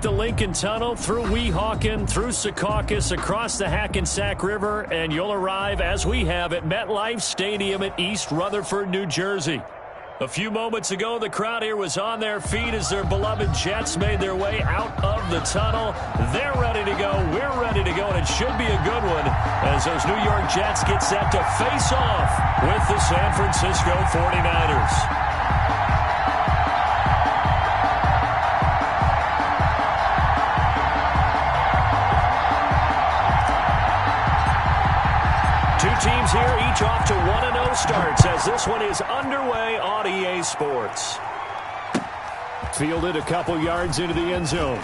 the Lincoln Tunnel, through Weehawken, through Secaucus, across the Hackensack River, and you'll arrive, as we have, at MetLife Stadium at East Rutherford, New Jersey. A few moments ago, the crowd here was on their feet as their beloved Jets made their way out of the tunnel. They're ready to go. We're ready to go, and it should be a good one as those New York Jets get set to face off with the San Francisco 49ers. Two teams here, each off to 1-0 starts as this one is underway on EA Sports. Fielded a couple yards into the end zone.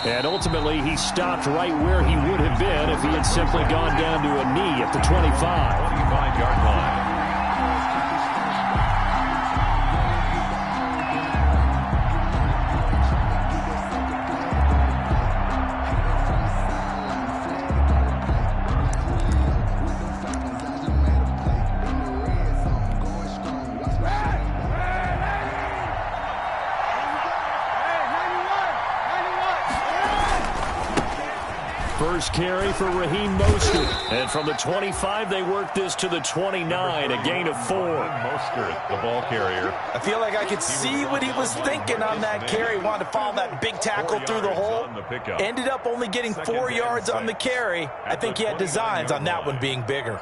And ultimately, he stopped right where he would have been if he had simply gone down to a knee at the 25. 25-yard line. First carry for Raheem Mostert. And from the 25, they work this to the 29, a gain of 4. Mostert, the ball carrier. I feel like I could see what he was thinking on that carry. Wanted to follow that big tackle through the hole. Ended up only getting 4 yards on the carry. I think he had designs on that one being bigger.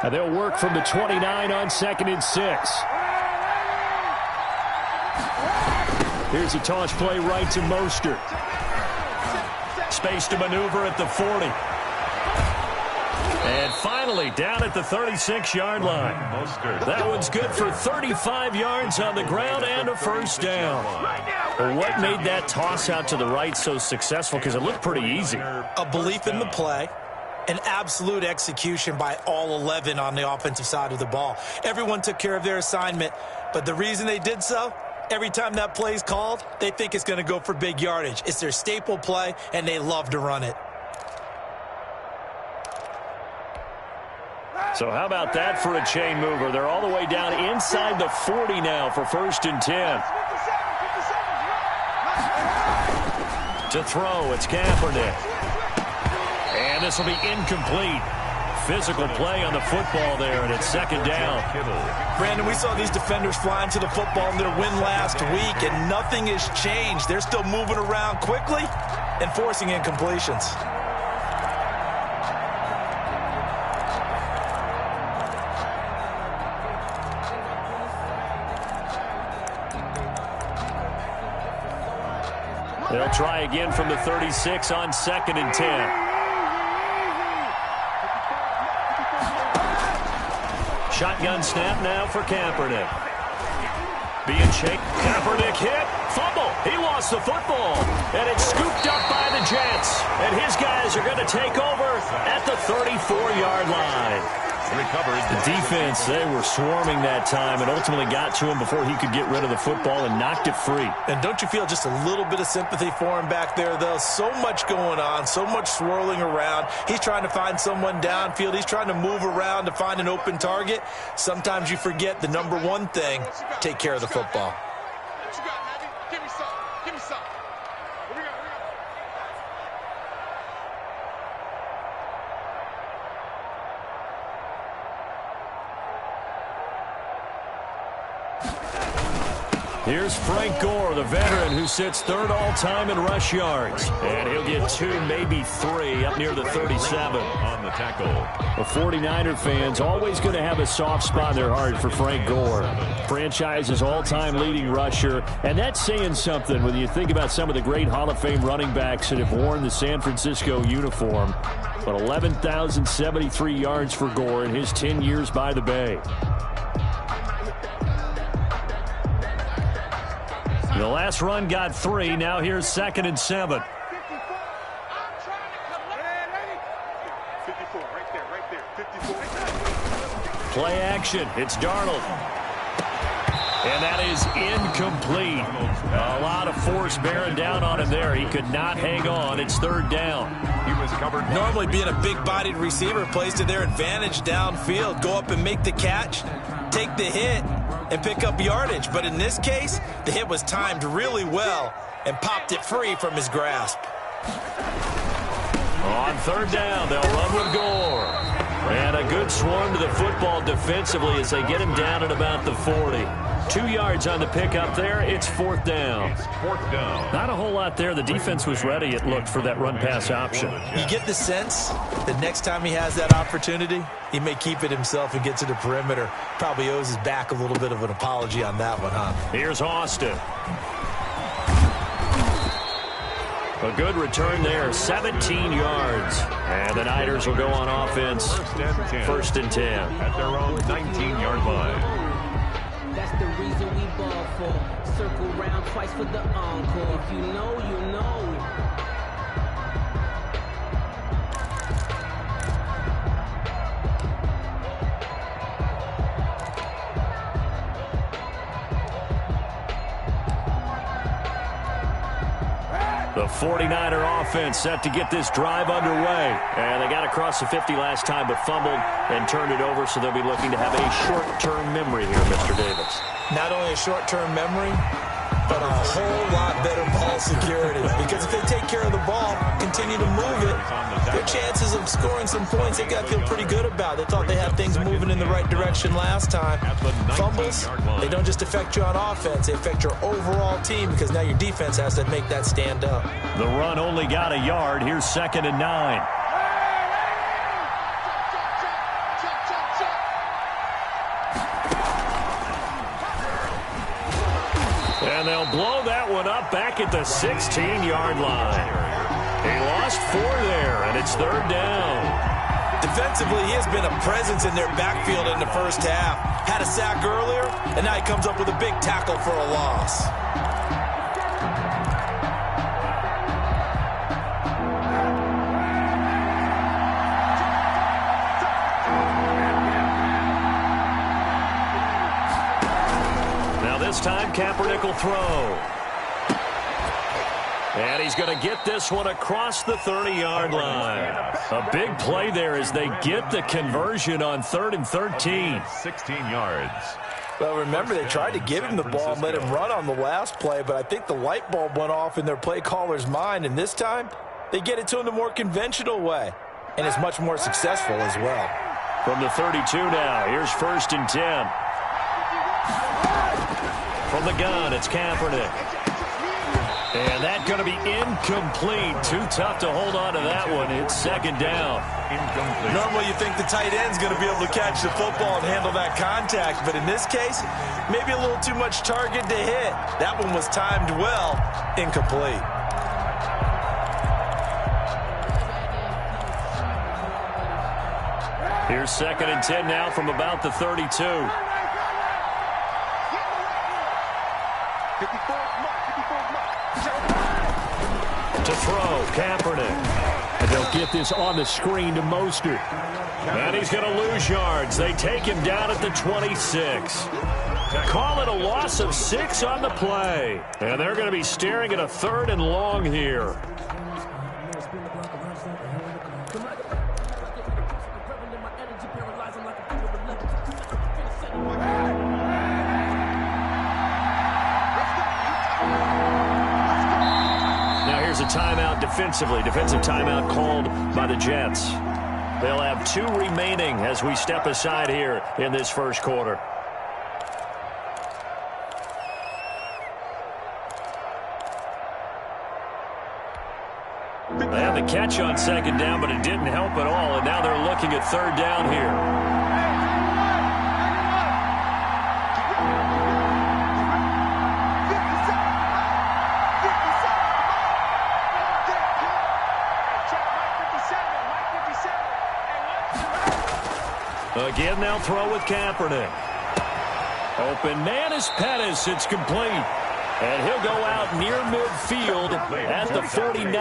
And they'll work from the 29 on 2nd and 6. Here's a toss play right to Mostert. Space to maneuver at the 40. And finally down at the 36-yard line. That one's good for 35 yards on the ground and a first down. Well, what made that toss out to the right so successful? Because it looked pretty easy. A belief in the play. An absolute execution by all 11 on the offensive side of the ball. Everyone took care of their assignment, but the reason they did so, every time that play is called, they think it's going to go for big yardage. It's their staple play, and they love to run it. So how about that for a chain mover? They're all the way down inside the 40 now for 1st and 10. To throw, it's Kaepernick. And this will be incomplete. Physical play on the football there, and it's 2nd down. Brandon, we saw these defenders flying to the football in their win last week, and nothing has changed. They're still moving around quickly and forcing incompletions. They'll try again from the 36 on 2nd and 10. Shotgun snap now for Kaepernick. Being shaped. Kaepernick hit. Fumble. He lost the football. And it's scooped up by the Jets. And his guys are going to take over at the 34-yard line. Recovered. The defense, they were swarming that time and ultimately got to him before he could get rid of the football and knocked it free. And don't you feel just a little bit of sympathy for him back there, though? So much going on, so much swirling around. He's trying to find someone downfield. He's trying to move around to find an open target. Sometimes you forget the number one thing, take care of the football. What you got, Navy? Give me some. Give me some. Here we go. Here's Frank Gore, the veteran who sits 3rd all-time in rush yards. And he'll get 2, maybe 3, up near the 37. On the tackle. The 49er fans always going to have a soft spot in their heart for Frank Gore. Franchise's all-time leading rusher. And that's saying something when you think about some of the great Hall of Fame running backs that have worn the San Francisco uniform. But 11,073 yards for Gore in his 10 years by the Bay. The last run got 3. Now here's 2nd and 7. 54, right there. 54. Play action. It's Darnold. And that is incomplete. A lot of force bearing down on him there. He could not hang on. It's 3rd down. He was covered. Normally being a big-bodied receiver plays to their advantage downfield. Go up and make the catch, take the hit, and pick up yardage. But in this case, the hit was timed really well and popped it free from his grasp. On third down, they'll run with Gore. And a good swarm to the football defensively as they get him down at about the 40. 2 yards on the pickup there. It's fourth down. It's fourth down. Not a whole lot there. The defense was ready, it looked, for that run-pass option. You get the sense that next time he has that opportunity, he may keep it himself and get to the perimeter. Probably owes his back a little bit of an apology on that one, huh? Here's Austin. A good return there, 17 yards. And the Niners will go on offense. First and 10. At their own 19-yard line. That's the reason we ball for. Circle round twice for the encore. If you know, you know. The 49er offense set to get this drive underway. And they got across the 50 last time but fumbled and turned it over, so they'll be looking to have a short-term memory here, Mr. Davis. Not only a short-term memory, but a whole lot better ball security. Because if they take care of the ball, continue to move it, their chances of scoring some points, they got to feel pretty good about. They thought they had things moving in the right direction last time. Fumbles, they don't just affect you on offense, they affect your overall team because now your defense has to make that stand up. The run only got a yard. Here's 2nd and 9. And they'll blow that one up back at the 16-yard line. He lost 4 there, and it's third down. Defensively, he has been a presence in their backfield in the first half. Had a sack earlier, and now he comes up with a big tackle for a loss. This time, Kaepernick will throw. And he's going to get this one across the 30-yard line. A big play there as they get the conversion on 3rd and 13. 16 yards. Well, remember, they tried to give him the ball and let him run on the last play, but I think the light bulb went off in their play caller's mind, and this time, they get it to him the more conventional way, and it's much more successful as well. From the 32 now, here's 1st and 10. From the gun, it's Kaepernick. And that's going to be incomplete. Too tough to hold on to that one. It's 2nd down. Incomplete. Normally you think the tight end's going to be able to catch the football and handle that contact, but in this case, maybe a little too much target to hit. That one was timed well. Incomplete. Here's 2nd and 10 now from about the 32. To throw, Kaepernick. And they'll get this on the screen to Mostert. And he's going to lose yards. They take him down at the 26. Call it a loss of 6 on the play. And they're going to be staring at a 3rd and long here. A timeout defensively. Defensive timeout called by the Jets. They'll have 2 remaining as we step aside here in this first quarter. They had the catch on 2nd down, but it didn't help at all, and now they're looking at 3rd down here. Again, they'll throw with Kaepernick. Open man is Pettis. It's complete. And he'll go out near midfield at the 49.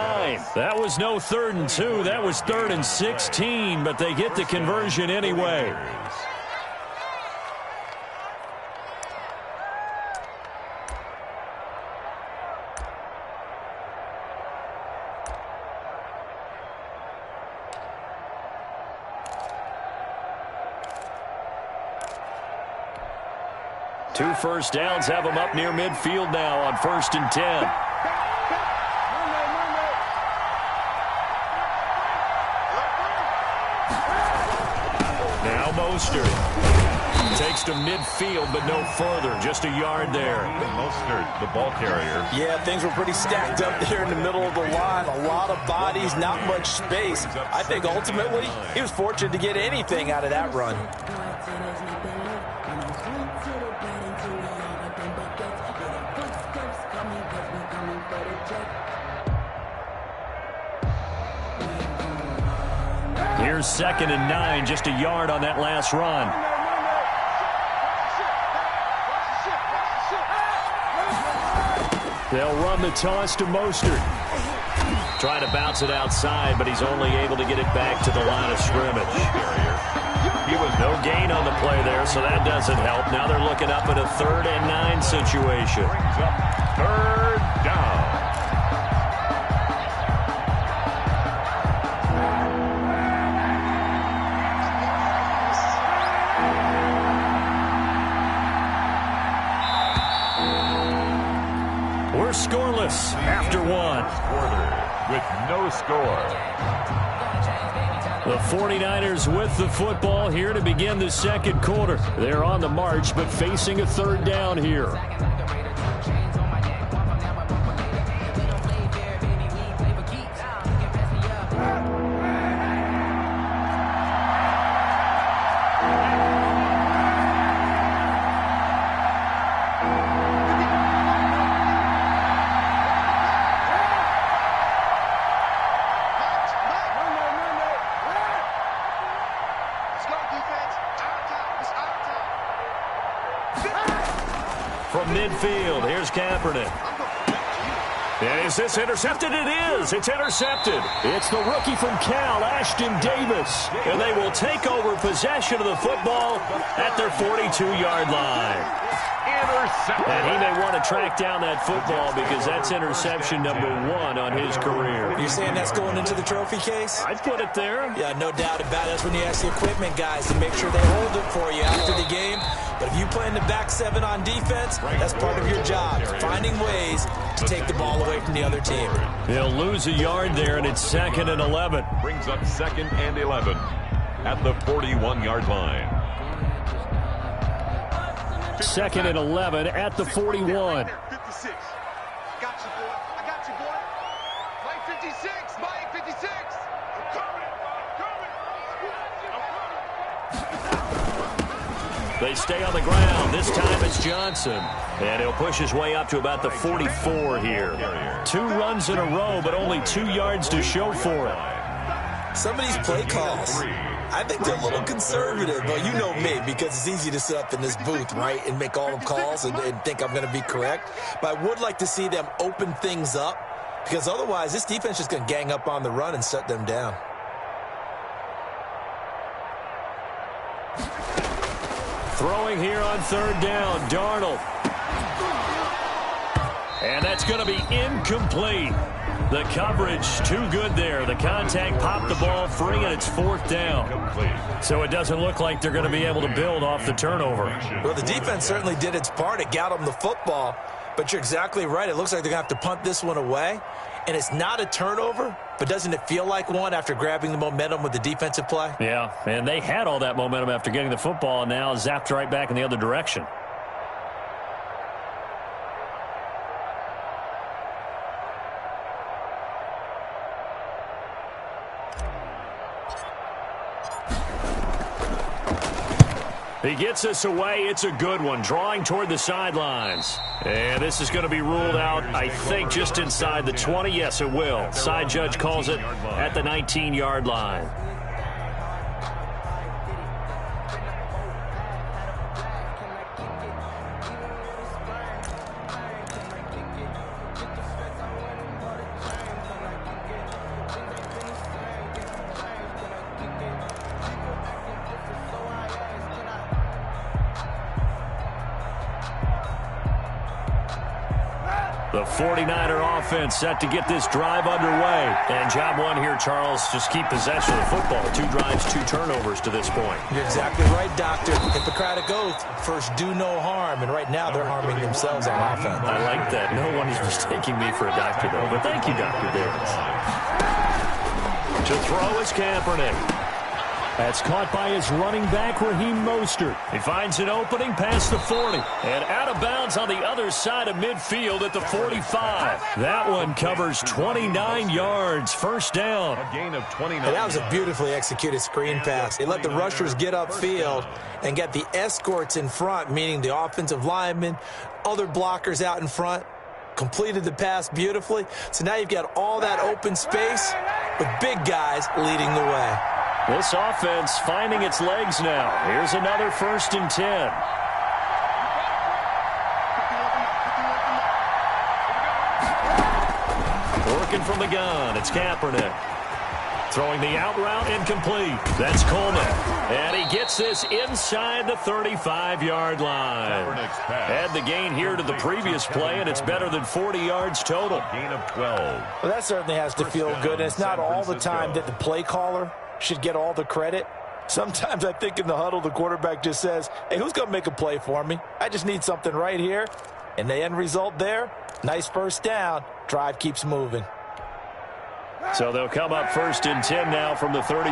That was no 3rd and 2. That was 3rd and 16, but they get the conversion anyway. 2 first downs have them up near midfield now on 1st and 10. Now Mostert takes to midfield, but no further. Just a yard there. Mostert, the ball carrier. Yeah, things were pretty stacked up there in the middle of the line. A lot of bodies, not much space. I think ultimately he was fortunate to get anything out of that run. Here's 2nd and 9, just a yard on that last run. They'll run the toss to Mostert. Trying to bounce it outside, but he's only able to get it back to the line of scrimmage. He was no gain on the play there, so that doesn't help. Now they're looking up at a 3rd and 9 situation. 3rd down. We're scoreless after 1. Quarter with no score. The 49ers with the football here to begin the 2nd quarter. They're on the march, but facing a 3rd down here. From midfield, here's Kaepernick. And is this intercepted? It is. It's intercepted. It's the rookie from Cal, Ashton Davis. And they will take over possession of the football at their 42-yard line. And he may want to track down that football because that's interception number 1 on his career. You're saying that's going into the trophy case? I'd put it there. Yeah, no doubt about it. That's when you ask the equipment guys to make sure they hold it for you after the game. But if you play in the back 7 on defense, that's part of your job, finding ways to take the ball away from the other team. They'll lose a yard there, and it's 2nd and 11. Brings up 2nd and 11 at the 41-yard line. 2nd and 11 at the 41. 56. Got you, boy. I got you, boy. Mike 56. Mike 56. I'm coming. They stay on the ground. This time it's Johnson. And he'll push his way up to about the 44 here. 2 runs in a row, but only 2 yards to show for it. Some of these play calls, I think they're a little conservative, but you know me, because it's easy to sit up in this booth, right, and make all the calls and think I'm going to be correct. But I would like to see them open things up, because otherwise this defense is just going to gang up on the run and shut them down. Throwing here on 3rd down, Darnold. And that's going to be incomplete. The coverage too good there. The contact popped the ball free, and it's 4th down. So it doesn't look like they're going to be able to build off the turnover. Well, the defense certainly did its part. It got them the football. But you're exactly right. It looks like they're going to have to punt this one away. And it's not a turnover, but doesn't it feel like one after grabbing the momentum with the defensive play? Yeah, and they had all that momentum after getting the football, and now zapped right back in the other direction. He gets us away. It's a good one. Drawing toward the sidelines. And this is going to be ruled out, I think, just inside the 20. Yes, it will. Side judge calls it at the 19-yard line. The 49er offense set to get this drive underway. And job one here, Charles, just keep possession of the football. 2 drives, 2 turnovers to this point. You're exactly right, Doctor. Hippocratic oath. First, do no harm. And right now, they're harming themselves on offense. I like that. No one is mistaking me for a doctor, though. But thank you, Dr. Davis. To throw is Kaepernick. That's caught by his running back, Raheem Mostert. He finds an opening past the 40. And out of bounds on the other side of midfield at the 45. That one covers 29 yards. First down. A gain of 29. And that was a beautifully executed screen pass. They let the rushers get upfield and get the escorts in front, meaning the offensive linemen, other blockers out in front. Completed the pass beautifully. So now you've got all that open space with big guys leading the way. This offense finding its legs now. Here's another 1st and 10. Working from the gun, it's Kaepernick. Throwing the out route, incomplete. That's Coleman. And he gets this inside the 35-yard line. Add the gain here to the previous play, and it's better than 40 yards total. Gain of 12. Well, that certainly has to feel good. And it's not all the time that the play caller should get all the credit. Sometimes I think in the huddle, the quarterback just says, hey, who's going to make a play for me? I just need something right here. And the end result there, nice first down. Drive keeps moving. So they'll come up 1st and 10 now from the 33.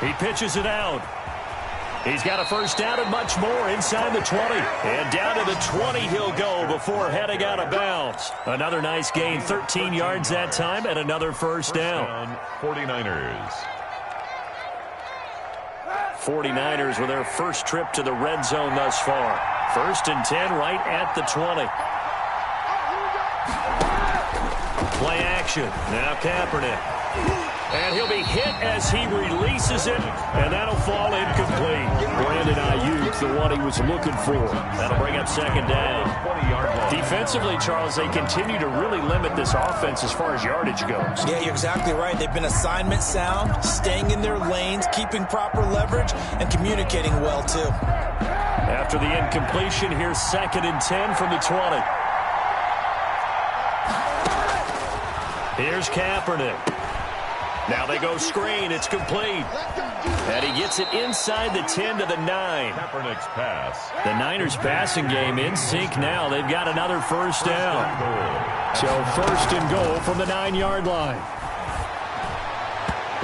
He pitches it out. He's got a first down and much more inside the 20. And down to the 20 he'll go before heading out of bounds. Another nice gain, 13 yards that time, and another first down. 49ers. 49ers with their first trip to the red zone thus far. 1st and 10 right at the 20. Play action. Now Kaepernick. And he'll be hit as he releases it, and that'll fall incomplete. Brandon Ayuk, the one he was looking for. That'll bring up 2nd down. Defensively, Charles, they continue to really limit this offense as far as yardage goes. Yeah, you're exactly right. They've been assignment sound, staying in their lanes, keeping proper leverage, and communicating well, too. After the incompletion, here's 2nd and 10 from the 20. Here's Kaepernick. Now they go screen. It's complete. And he gets it inside the 10 to the 9. Kaepernick's pass. The Niners passing game in sync now. They've got another first down. So 1st and goal from the 9-yard line.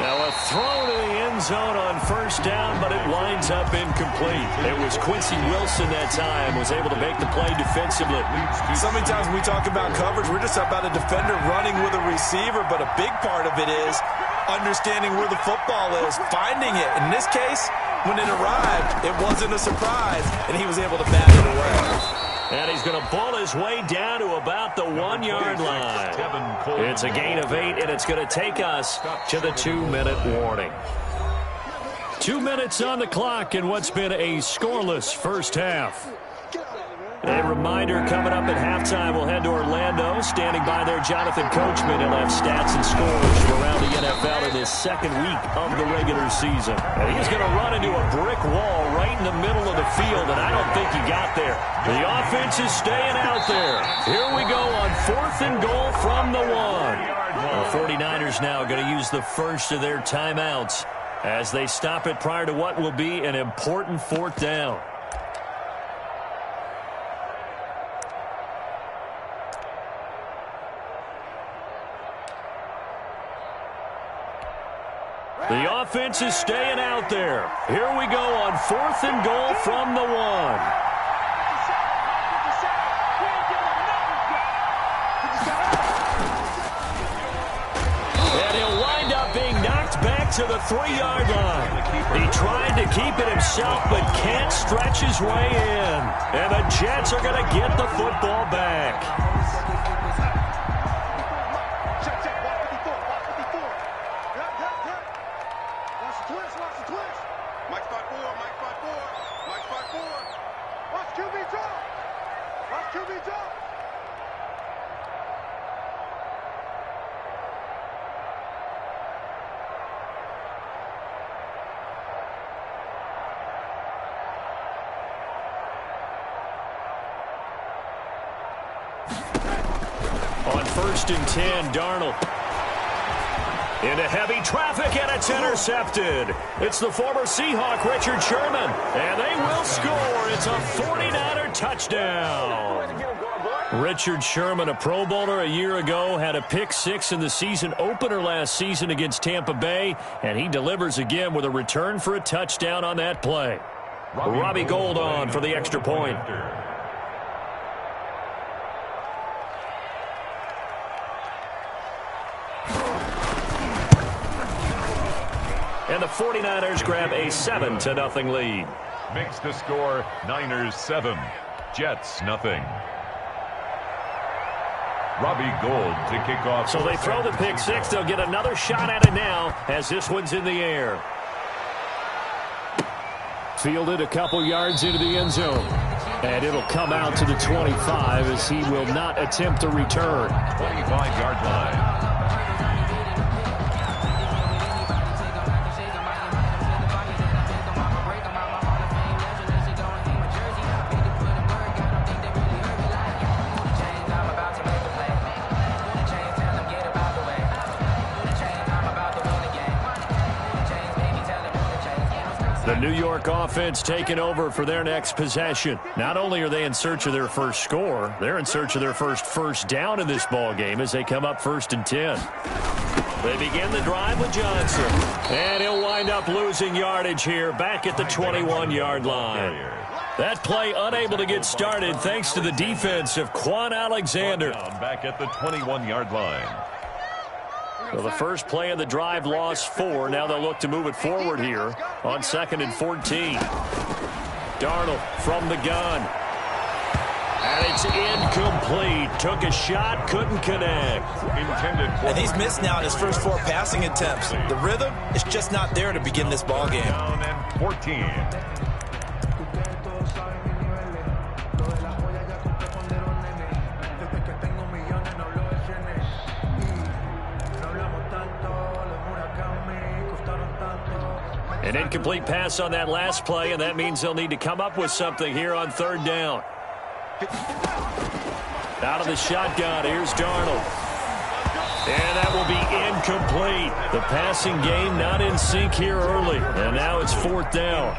Now a throw to the end zone on 1st down, but it winds up incomplete. It was Quincy Wilson that time was able to make the play defensively. So many times when we talk about coverage, we're just about a defender running with a receiver, but a big part of it is understanding where the football is, finding it. In this case, when it arrived, it wasn't a surprise, and he was able to bat it away. And he's going to bull his way down to about the 1-yard line. It's a gain of 8, and it's going to take us to the 2-minute warning. 2 minutes on the clock in what's been a scoreless first half. A reminder coming up at halftime, we'll head to Orlando. Standing by there, Jonathan Coachman. He'll have stats and scores from around the NFL in his 2nd week of the regular season. And he's going to run into a brick wall right in the middle of the field, and I don't think he got there. The offense is staying out there. Here we go on 4th and goal from the 1. The 49ers now going to use the first of their timeouts as they stop it prior to what will be an important 4th down. The offense is staying out there. Here we go on 4th and goal from the 1. And he'll wind up being knocked back to the 3-yard line. He tried to keep it himself, but can't stretch his way in. And the Jets are going to get the football back. On 1st and 10, Darnold. Into heavy traffic, and it's intercepted. It's the former Seahawk, Richard Sherman. And they will score. It's a 49er touchdown. Richard Sherman, a Pro Bowler a year ago, had a pick-6 in the season opener last season against Tampa Bay, and he delivers again with a return for a touchdown on that play. Robbie Gould on for the extra point. And the 49ers grab a 7-0 lead. Makes the score Niners 7, Jets nothing. Robbie Gould to kick off. So they throw the pick-6. They'll get another shot at it now as this one's in the air. Fielded a couple yards into the end zone. And it'll come out to the 25 as he will not attempt a return. 25-yard line. The New York offense taking over for their next possession. Not only are they in search of their first score, they're in search of their first down in this ball game as they come up 1st and 10. They begin the drive with Johnson. And he'll wind up losing yardage here back at the 21-yard line. That play unable to get started thanks to the defense of Quan Alexander. Back at the 21-yard line. So the first play of the drive lost 4. Now they'll look to move it forward here on 2nd and 14. Darnold from the gun. And it's incomplete. Took a shot, couldn't connect. And he's missed now in his first 4 passing attempts. The rhythm is just not there to begin this ball game. Down and 14. An incomplete pass on that last play, and that means they'll need to come up with something here on 3rd down. Out of the shotgun, here's Darnold. And that will be incomplete. The passing game not in sync here early, and now it's 4th down.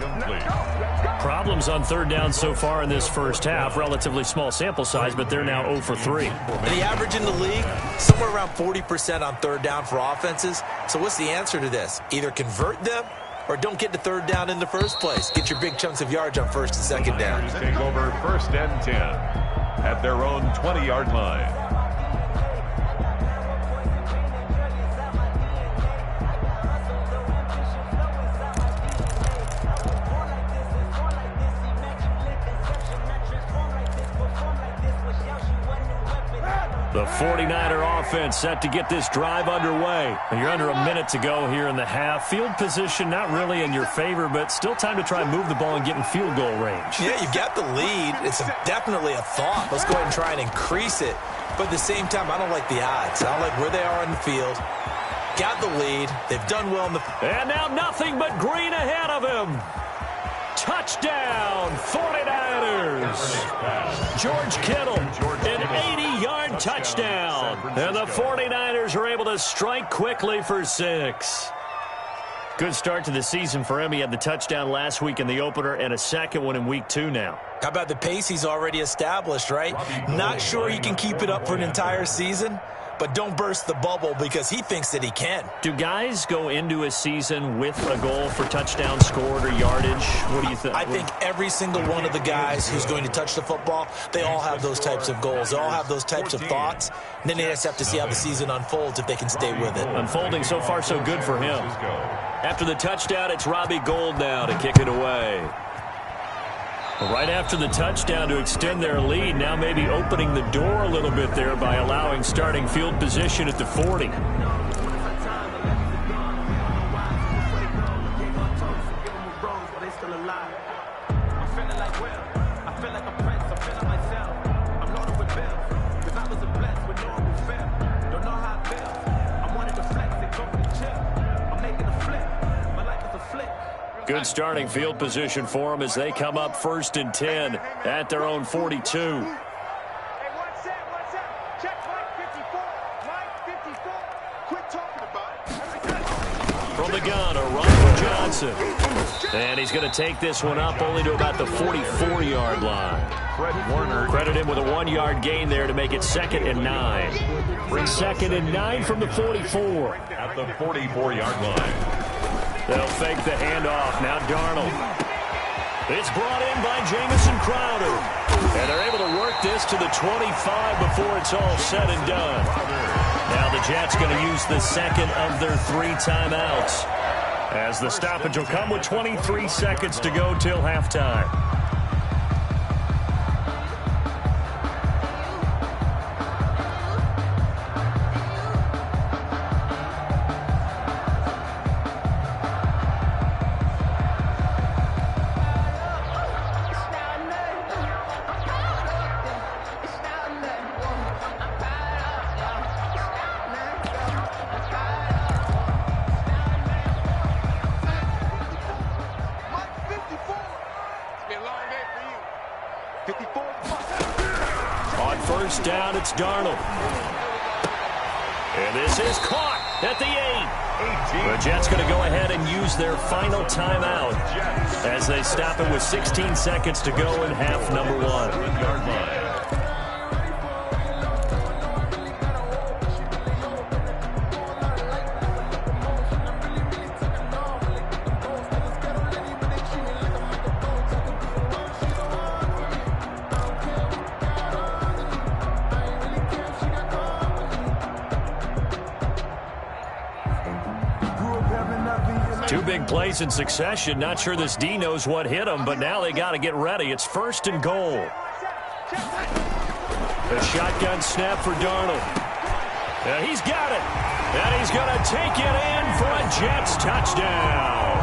Problems on 3rd down so far in this first half. Relatively small sample size, but they're now 0 for 3. The average in the league, somewhere around 40% on 3rd down for offenses. So what's the answer to this? Either convert them or don't get to 3rd down in the first place. Get your big chunks of yards on 1st and 2nd down. Take over 1st and 10 at their own 20-yard line. The 49er offense set to get this drive underway. You're under a minute to go here in the half. Field position not really in your favor, but still time to try and move the ball and get in field goal range. Yeah, you've got the lead. It's definitely a thought. Let's go ahead and try and increase it. But at the same time, I don't like the odds. I don't like where they are in the field. Got the lead. They've done well in the... And now nothing but green ahead of him. Touchdown, 49ers. George Kittle, an 80-yard touchdown. And the 49ers are able to strike quickly for 6. Good start to the season for him. He had the touchdown last week in the opener and a second one in week 2 now. How about the pace he's already established, right? Not sure he can keep it up for an entire season, but don't burst the bubble because he thinks that he can. Do guys go into a season with a goal for touchdown scored or yardage? What do you think? I think every single one of the guys who's going to touch the football, they all have those types of goals. They all have those types of thoughts. And then they just have to see how the season unfolds if they can stay with it. Unfolding so far so good for him. After the touchdown, it's Robbie Gould now to kick it away. Right after the touchdown to extend their lead, now maybe opening the door a little bit there by allowing starting field position at the 40. Good starting field position for them as they come up 1st and 10 at their own 42. Check Mike 54. Mike 54. Quit talking about it. From the gun, a run for Johnson. And he's going to take this one up only to about the 44-yard line. Fred Warner. Credit him with a 1-yard gain there to make it 2nd and 9. 2nd and 9 from the 44. At the 44-yard line. They'll fake the handoff. Now Darnold. It's brought in by Jamison Crowder. And they're able to work this to the 25 before it's all said and done. Now the Jets going to use the second of their 3 timeouts, as the stoppage will come with 23 seconds to go till halftime. On first down, it's Darnold. And this is caught at the 8. The Jets going to go ahead and use their final timeout as they stop it with 16 seconds to go in half number 1. Two big plays in succession. Not sure this D knows what hit him, but now they got to get ready. It's 1st and goal. The shotgun snap for Darnold. He's got it. And he's going to take it in for a Jets touchdown.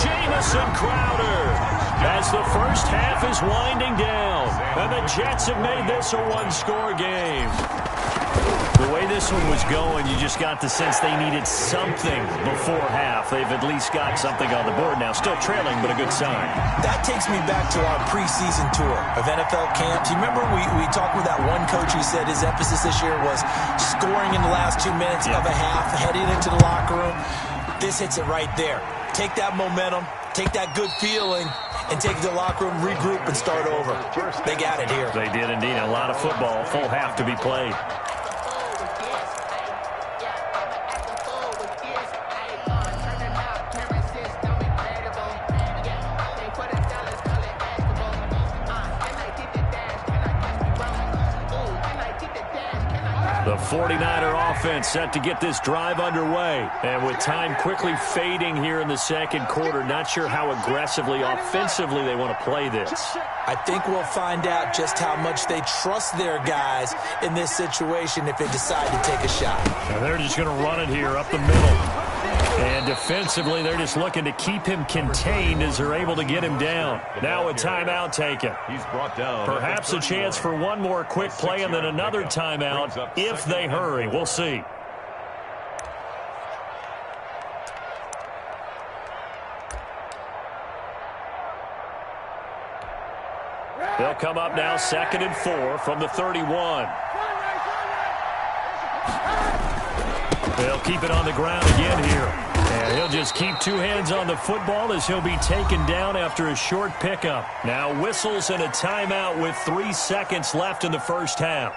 Jamison Crowder, as the first half is winding down. And the Jets have made this a 1-score game. The way this one was going, you just got the sense they needed something before half. They've at least got something on the board now. Still trailing, but a good sign. That takes me back to our preseason tour of NFL camps. You remember we talked with that one coach who said his emphasis this year was scoring in the last 2 minutes of a half, heading into the locker room. This hits it right there. Take that momentum, take that good feeling, and take it to the locker room, regroup, and start over. They got it here. They did indeed. A lot of football, full half to be played. The 49er offense set to get this drive underway. And with time quickly fading here in the second quarter, not sure how aggressively, offensively they want to play this. I think we'll find out just how much they trust their guys in this situation if they decide to take a shot. And they're just going to run it here up the middle. And defensively, they're just looking to keep him contained as they're able to get him down. Now a timeout taken. He's brought down. Perhaps a chance for one more quick play and then another timeout if they hurry. We'll see. They'll come up now 2nd and 4 from the 31. They'll keep it on the ground again here. And he'll just keep 2 hands on the football as he'll be taken down after a short pickup. Now whistles and a timeout with 3 seconds left in the first half.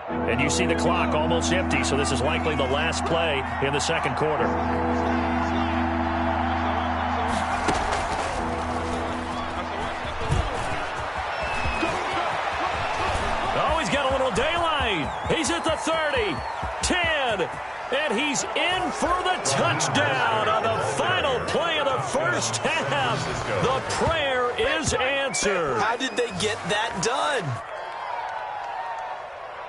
And you see the clock almost empty, so this is likely the last play in the second quarter. He's at the 30, 10, and he's in for the touchdown on the final play of the first half. The prayer is answered. How did they get that done?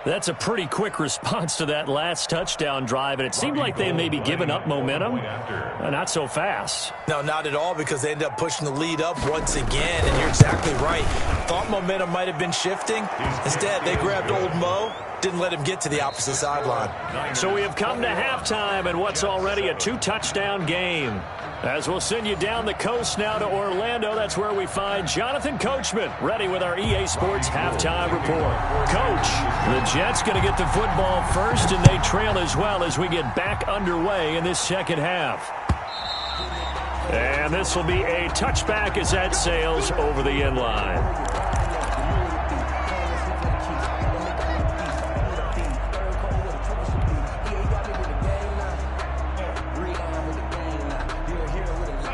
That's a pretty quick response to that last touchdown drive, and it seemed like they may be giving up momentum. Not so fast. No, not at all, because they ended up pushing the lead up once again, and you're exactly right. Thought momentum might have been shifting. Instead, they grabbed old Mo, didn't let him get to the opposite sideline. So we have come to halftime and what's already a 2-touchdown game. As we'll send you down the coast now to Orlando, that's where we find Jonathan Coachman ready with our EA Sports halftime report. Coach, the Jets going to get the football first, and they trail as well as we get back underway in this second half. And this will be a touchback as that sails over the end line.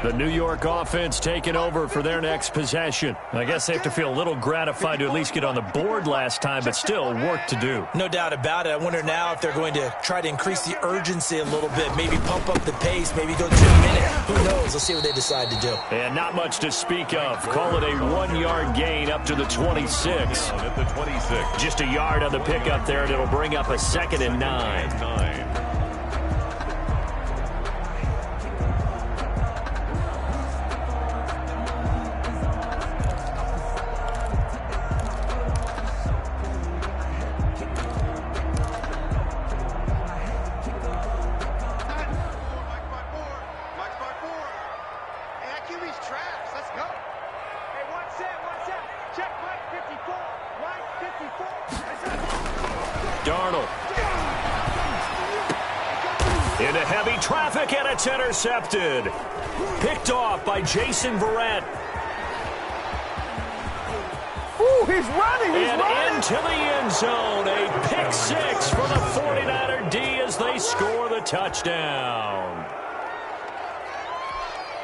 The New York offense taking over for their next possession. I guess they have to feel a little gratified to at least get on the board last time, but still work to do. No doubt about it. I wonder now if they're going to try to increase the urgency a little bit, maybe pump up the pace, maybe go to a minute. Who knows? Let's see what they decide to do. And not much to speak of. Call it a 1-yard gain up to the 26. At the 26. Just a yard on the pickup there, and it'll bring up a 2nd and 9. Into heavy traffic, and it's intercepted. Picked off by Jason Verrett. Ooh, he's running, and into the end zone. A pick 6 for the 49er D as they score the touchdown.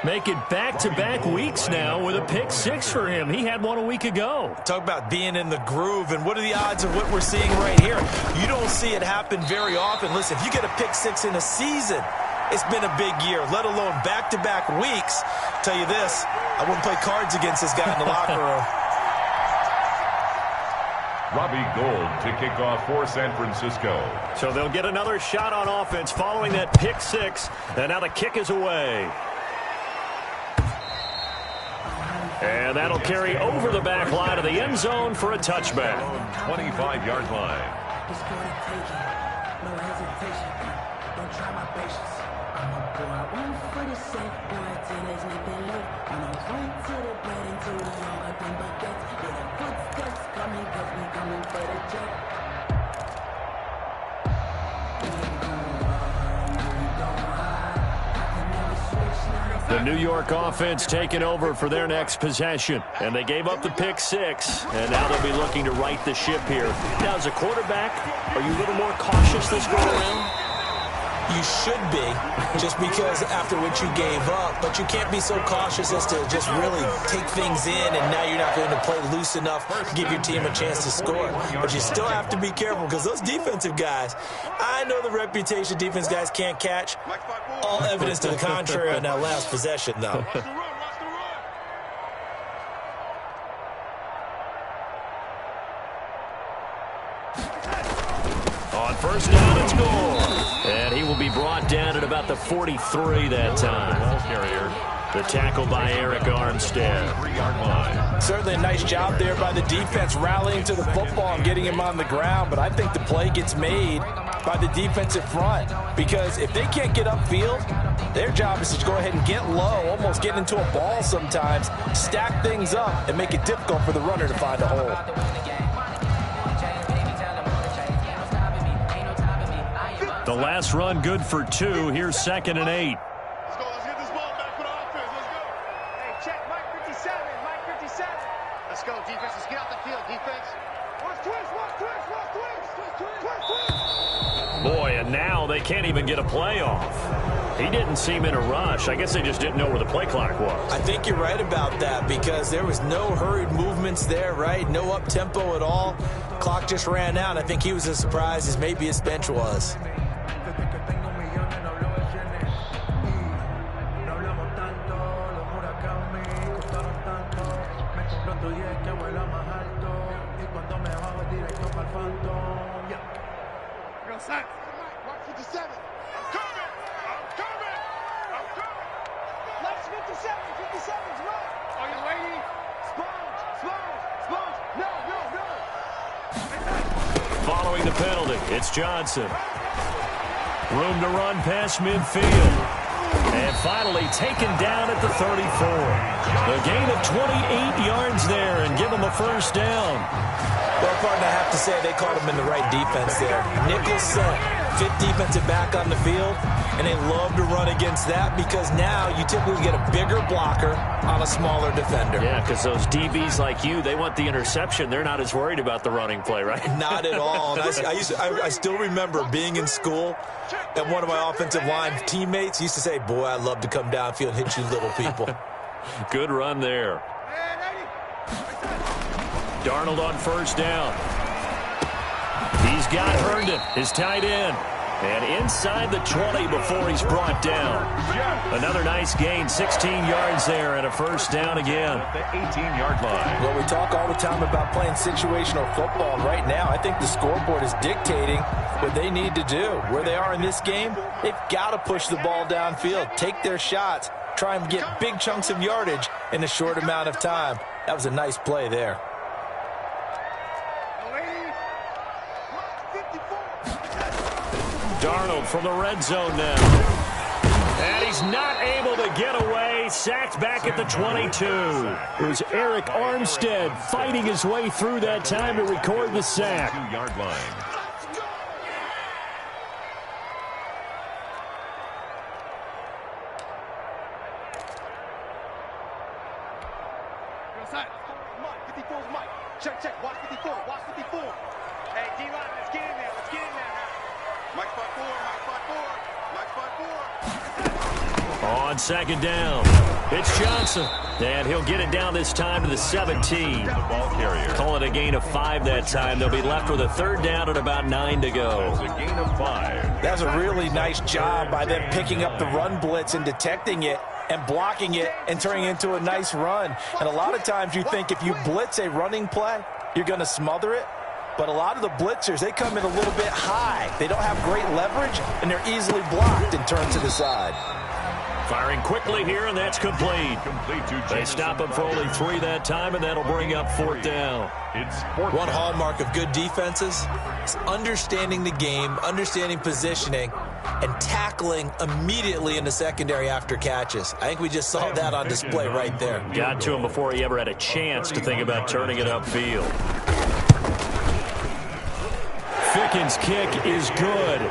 Make it back-to-back weeks now with a pick 6 for him. He had one a week ago. Talk about being in the groove, and what are the odds of what we're seeing right here? You don't see it happen very often. Listen, if you get a pick 6 in a season, it's been a big year, let alone back-to-back weeks. I'll tell you this, I wouldn't play cards against this guy in the locker room. Robbie Gould to kick off for San Francisco. So they'll get another shot on offense following that pick 6, and now the kick is away. And that'll carry over the back line of the end zone for a touchback. 25-yard line. The New York offense taking over for their next possession. And they gave up the pick 6, and now they'll be looking to right the ship here. Now, as a quarterback, are you a little more cautious this go around? You should be, just because after what you gave up, but you can't be so cautious as to just really take things in, and now you're not going to play loose enough to give your team a chance to score. But you still have to be careful, because those defensive guys, I know the reputation defense guys can't catch. All evidence to the contrary on that last possession, though. On first down, it's goal. And he will be brought down at about the 43 that time. The tackle by Eric Armstead. 3-yard line. Certainly a nice job there by the defense rallying to the football and getting him on the ground, but I think the play gets made by the defensive front, because if they can't get upfield, their job is to go ahead and get low, almost get into a ball sometimes, stack things up, and make it difficult for the runner to find a hole. The last run good for 2. Here's 2nd and 8. Let's go. Let's get this ball back for the offense. Let's go. Hey, check Mike 57. Mike 57. Let's go, defense. Let's get out the field, defense. Watch twist, watch twist, watch twist. Twist, twist. Boy, and now they can't even get a play off. He didn't seem in a rush. I guess they just didn't know where the play clock was. I think you're right about that, because there was no hurried movements there, right? No up-tempo at all. Clock just ran out. I think he was as surprised as maybe his bench was. Mark 57. I'm coming. I'm coming. I'm coming. Left 57. 57's right. Are you waiting? Sponge. Sponge. Sponge. No, no, no. Following the penalty. It's Johnson. Room to run past midfield. And finally taken down at the 34. A gain of 28 yards there and give him a first down. Well, partner, I have to say they caught him in the right defense there. Nickel set, fit defensive back on the field, and they love to run against that because now you typically get a bigger blocker on a smaller defender. Yeah, because those DBs like you, they want the interception. They're not as worried about the running play, right? Not at all. And I still remember being in school, and one of my offensive line teammates used to say, boy, I'd love to come downfield and hit you little people. Good run there. Darnold on first down. He's got Herndon, his tight end. And inside the 20 before he's brought down. Another nice gain, 16 yards there and a first down again. At the 18-yard line. Well, we talk all the time about playing situational football. Right now, I think the scoreboard is dictating what they need to do. Where they are in this game, they've got to push the ball downfield, take their shots, try and get big chunks of yardage in a short amount of time. That was a nice play there. Darnold from the red zone now. And he's not able to get away. Sacked back at the 22. It was Eric Armstead fighting his way through that time to record the sack. 2-yard line. Check, check. Watch 54. Watch 54. Hey, D-line, let's get in there. Let's get in there now. Mike spot 4. Mike spot 4. Mike spot 4. On second down, it's Johnson. And he'll get it down this time to the 17. The ball carrier. Call it a gain of 5 that time. They'll be left with a third down and about 9 to go. It's a gain of 5. That was a really nice job by them picking up the run blitz and detecting it and blocking it and turning it into a nice run. And a lot of times you think if you blitz a running play, you're going to smother it. But a lot of the blitzers, they come in a little bit high. They don't have great leverage, and they're easily blocked and turned to the side. Firing quickly here, and that's complete. They stop him for only 3 that time, and that'll bring up 4th down. It's 4th One down. hallmark of good defenses is understanding the game, understanding positioning, and tackling immediately in the secondary after catches. I think we just saw that on display right there. Got to him before he ever had a chance to think about turning it upfield. Ficken's kick is good.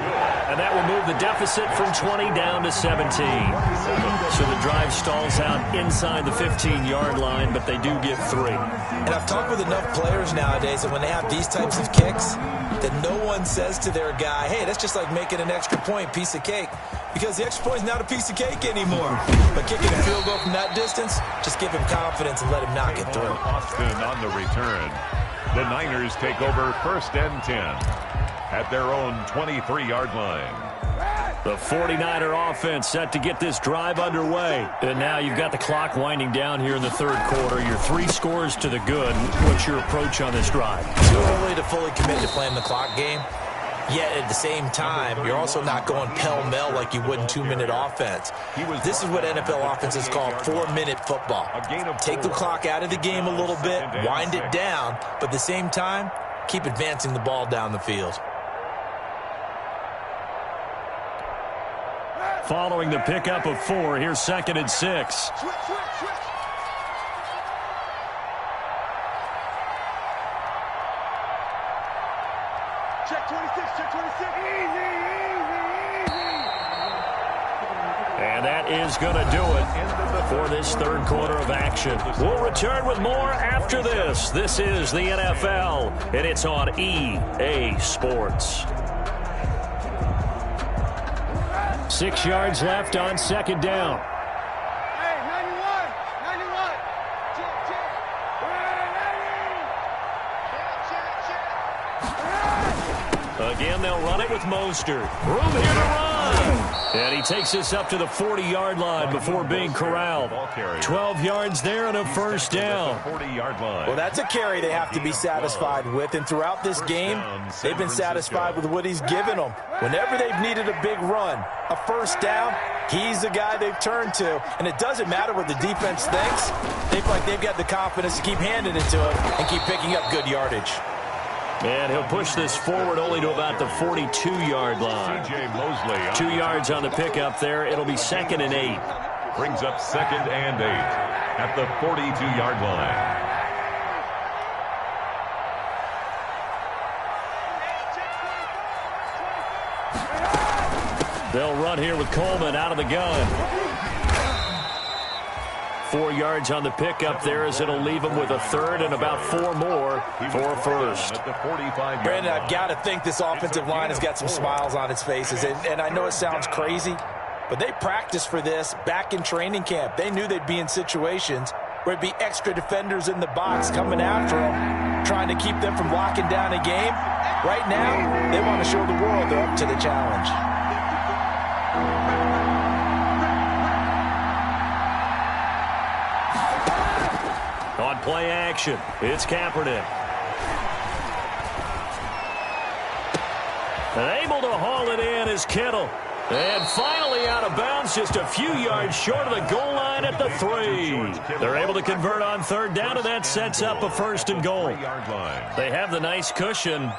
And that will move the deficit from 20 down to 17. So the drive stalls out inside the 15-yard line, but they do get 3. And I've talked with enough players nowadays that when they have these types of kicks, that no one says to their guy, hey, that's just like making an extra point, piece of cake. Because the extra point is not a piece of cake anymore. But kicking a field goal from that distance, just give him confidence and let him knock it through. Austin on the return. The Niners take over 1st and 10 at their own 23-yard line. The 49er offense set to get this drive underway. And now you've got the clock winding down here in the 3rd quarter. Your 3 scores to the good. What's your approach on this drive? Too early to fully commit to playing the clock game. Yet at the same time, you're also not going pell-mell like you would in 2-minute offense. This is what NFL offenses call 4-minute football. Take the clock out of the game a little bit, wind it down, but at the same time, keep advancing the ball down the field. Following the pickup of 4, here's 2nd and 6. Switch, switch, switch. Check 26, check 26. Easy, easy, easy. And that is going to do it for this 3rd quarter of action. We'll return with more after this. This is the NFL, and it's on EA Sports. 6 yards left on 2nd down. Hey, 91, 91. Check, check. Check, check. Again, they'll run it with Mostert. Room here to run. And he takes this up to the 40-yard line before being corralled. 12 yards there and a first down. 40-yard line. Well, that's a carry they have to be satisfied with. And throughout this game, they've been satisfied with what he's given them. Whenever they've needed a big run, a first down, he's the guy they've turned to. And it doesn't matter what the defense thinks. They feel like they've got the confidence to keep handing it to him and keep picking up good yardage. And he'll push this forward only to about the 42-yard line. C.J. Mosley. 2 yards on the pickup there. It'll be 2nd and 8. Brings up 2nd and 8 at the 42-yard line. They'll run here with Coleman out of the gun. 4 yards on the pickup there as it'll leave him with a 3rd and about 4 more for a 1st. Brandon, I've got to think this offensive line has got some smiles on its faces. And I know it sounds crazy, but they practiced for this back in training camp. They knew they'd be in situations where it'd be extra defenders in the box coming after them, trying to keep them from locking down a game. Right now, they want to show the world they're up to the challenge. On play action, it's Kaepernick. And able to haul it in is Kittle. And finally out of bounds, just a few yards short of the goal line at the 3. They're able to convert on 3rd down, and that sets up a 1st and goal. They have the nice cushion.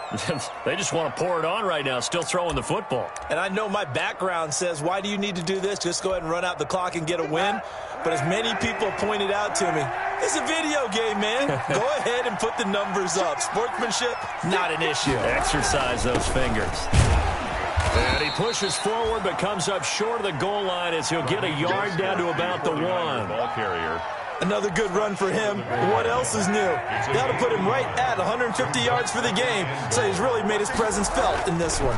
They just want to pour it on right now, still throwing the football. And I know my background says, why do you need to do this? Just go ahead and run out the clock and get a win. But as many people pointed out to me, it's a video game, man. Go ahead and put the numbers up. Sportsmanship, not an issue. Exercise those fingers. And he pushes forward but comes up short of the goal line as he'll get a yard down to about the 1. Ball carrier. Another good run for him. What else is new? That'll put him right at 150 yards for the game, so he's really made his presence felt in this one.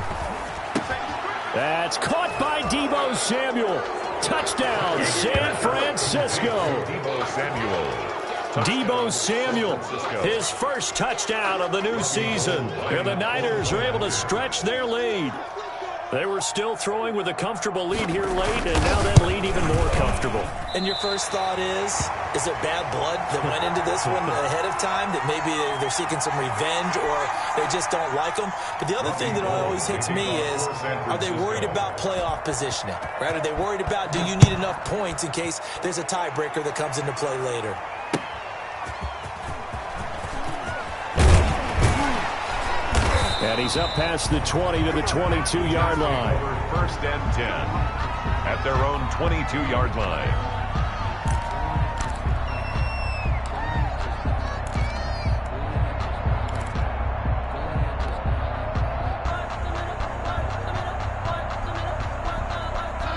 That's caught by Deebo Samuel. Touchdown, San Francisco. Deebo Samuel, his first touchdown of the new season. And the Niners are able to stretch their lead. They were still throwing with a comfortable lead here late, and now that lead even more comfortable. And your first thought is there bad blood that went into this one ahead of time, that maybe they're seeking some revenge or they just don't like them? But the other thing that always hits me is, are they worried about playoff positioning? Right? Are they worried about, do you need enough points in case there's a tiebreaker that comes into play later? And he's up past the 20 to the 22-yard line. 1st and 10 at their own 22-yard line.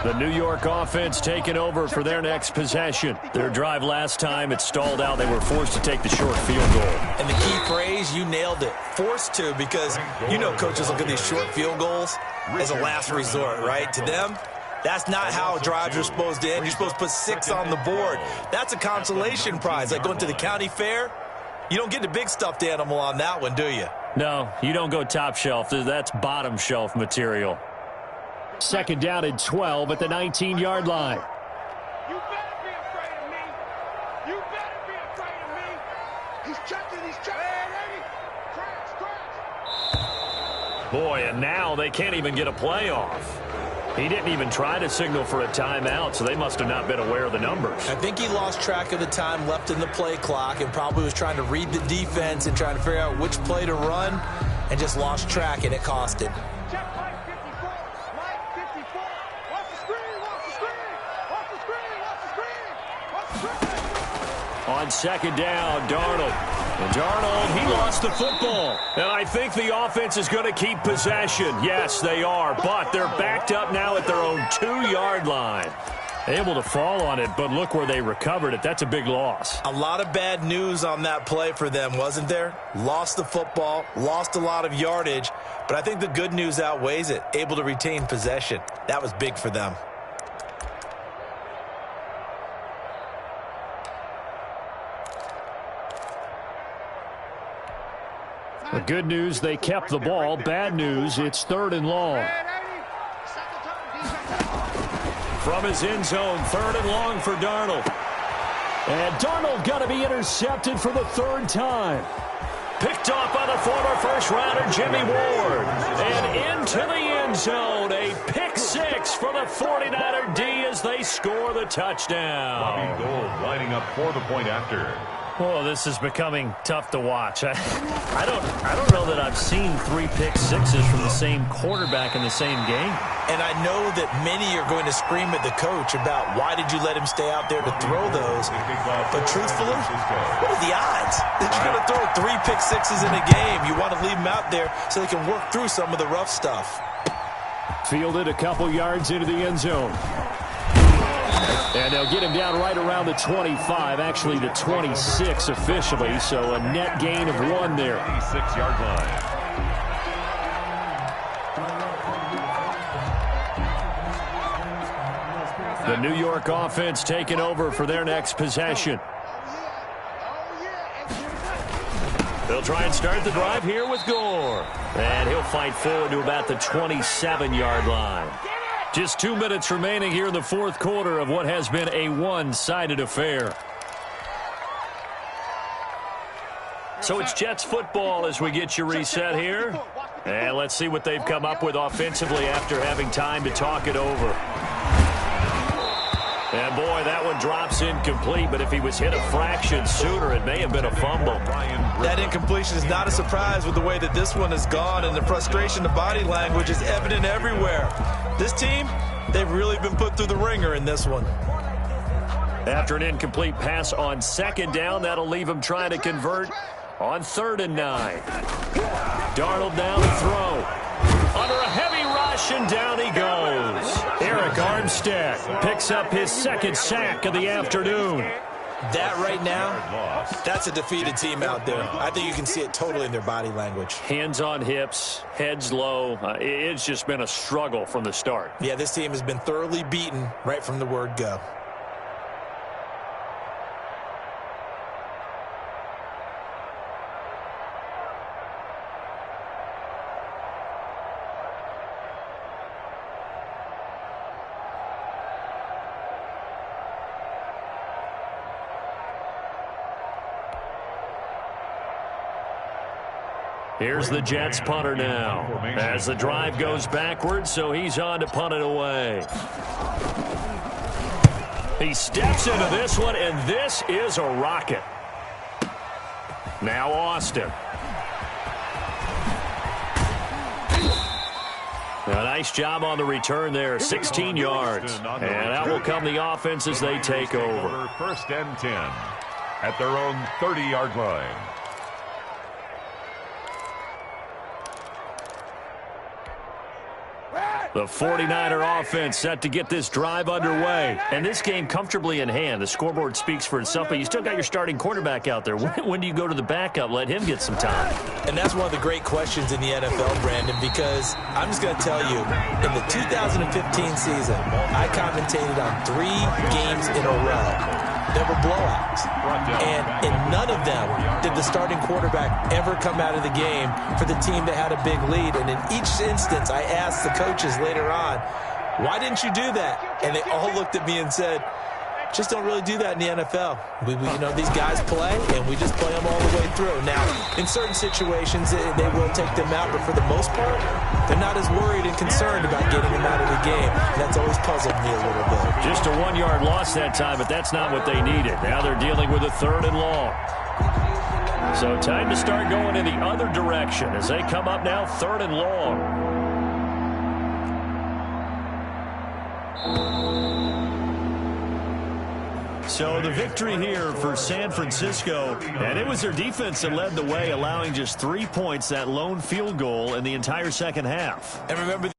The New York offense taking over for their next possession. Their drive last time, it stalled out. They were forced to take the short field goal. And the key phrase, you nailed it. Forced to, because you know coaches look at these short field goals as a last resort, right? To them, that's not how drives are supposed to end. You're supposed to put 6 on the board. That's a consolation prize. Like going to the county fair, you don't get the big stuffed animal on that one, do you? No, you don't go top shelf. That's bottom shelf material. 2nd down and 12 at the 19-yard line. You better be afraid of me. You better be afraid of me. He's checking. Ready? Crash. Boy, and now they can't even get a playoff. He didn't even try to signal for a timeout, so they must have not been aware of the numbers. I think he lost track of the time left in the play clock and probably was trying to read the defense and trying to figure out which play to run and just lost track, and it cost him. Check Mike 54. Mike 54. Watch the screen. Watch the screen. Watch the screen. Watch the screen. Watch the screen. On 2nd down, Darnold. And Darnold, he lost the football. And I think the offense is going to keep possession. Yes, they are, but they're backed up now at their own 2-yard line. Able to fall on it, but look where they recovered it. That's a big loss. A lot of bad news on that play for them, wasn't there? Lost the football, lost a lot of yardage, but I think the good news outweighs it. Able to retain possession. That was big for them. The good news, they kept the ball. Bad news, it's 3rd and long. From his end zone, 3rd and long for Darnold. And Darnold going to be intercepted for the 3rd time. Picked off by the former first-rounder Jimmy Ward. And into the end zone, a pick 6 for the 49er D as they score the touchdown. Bobby Gold lining up for the point after. Oh, this is becoming tough to watch. I don't know that I've seen 3 pick sixes from the same quarterback in the same game. And I know that many are going to scream at the coach about why did you let him stay out there to throw those. But truthfully, what are the odds that you're going to throw 3 pick sixes in a game? You want to leave them out there so they can work through some of the rough stuff. Fielded a couple yards into the end zone. And they'll get him down right around the 25, actually the 26 officially, so a net gain of 1 there. 26-yard line. The New York offense taking over for their next possession. They'll try and start the drive here with Gore. And he'll fight forward to about the 27-yard line. Just 2 minutes remaining here in the fourth quarter of what has been a one-sided affair. So it's Jets football as we get you reset here. And let's see what they've come up with offensively after having time to talk it over. And boy, that one drops incomplete, but if he was hit a fraction sooner, it may have been a fumble. That incompletion is not a surprise with the way that this one has gone, and the frustration, the body language is evident everywhere. This team, they've really been put through the ringer in this one. After an incomplete pass on second down, that'll leave him trying to convert on 3rd and 9. Darnold down to throw. Under a heavy rush, and down he goes. Eric Armstead picks up his 2nd sack of the afternoon. That right now, that's a defeated team out there. I think you can see it totally in their body language. Hands on hips, heads low. It's just been a struggle from the start. Yeah, this team has been thoroughly beaten right from the word go. Here's the Jets punter now as the drive goes backwards, so he's on to punt it away. He steps into this one, and this is a rocket. Now Austin. A nice job on the return there, 16 yards. And out will come the offense as they take over. 1st and 10 at their own 30-yard line. The 49er offense set to get this drive underway. And this game comfortably in hand. The scoreboard speaks for itself, but you still got your starting quarterback out there. When do you go to the backup? Let him get some time. And that's one of the great questions in the NFL, Brandon, because I'm just going to tell you, in the 2015 season, I commentated on 3 games in a row. There were blowouts. And in none of them did the starting quarterback ever come out of the game for the team that had a big lead. And in each instance, I asked the coaches later on, why didn't you do that? And they all looked at me and said, just don't really do that in the NFL. We these guys play, and we just play them all the way through. Now, in certain situations, they will take them out, but for the most part, they're not as worried and concerned about getting them out of the game. That's always puzzled me a little bit. Just a 1-yard loss that time, but that's not what they needed. Now they're dealing with a 3rd and long. So time to start going in the other direction as they come up now 3rd and long. So the victory here for San Francisco, and it was their defense that led the way, allowing just 3 points, that lone field goal in the entire second half. And remember,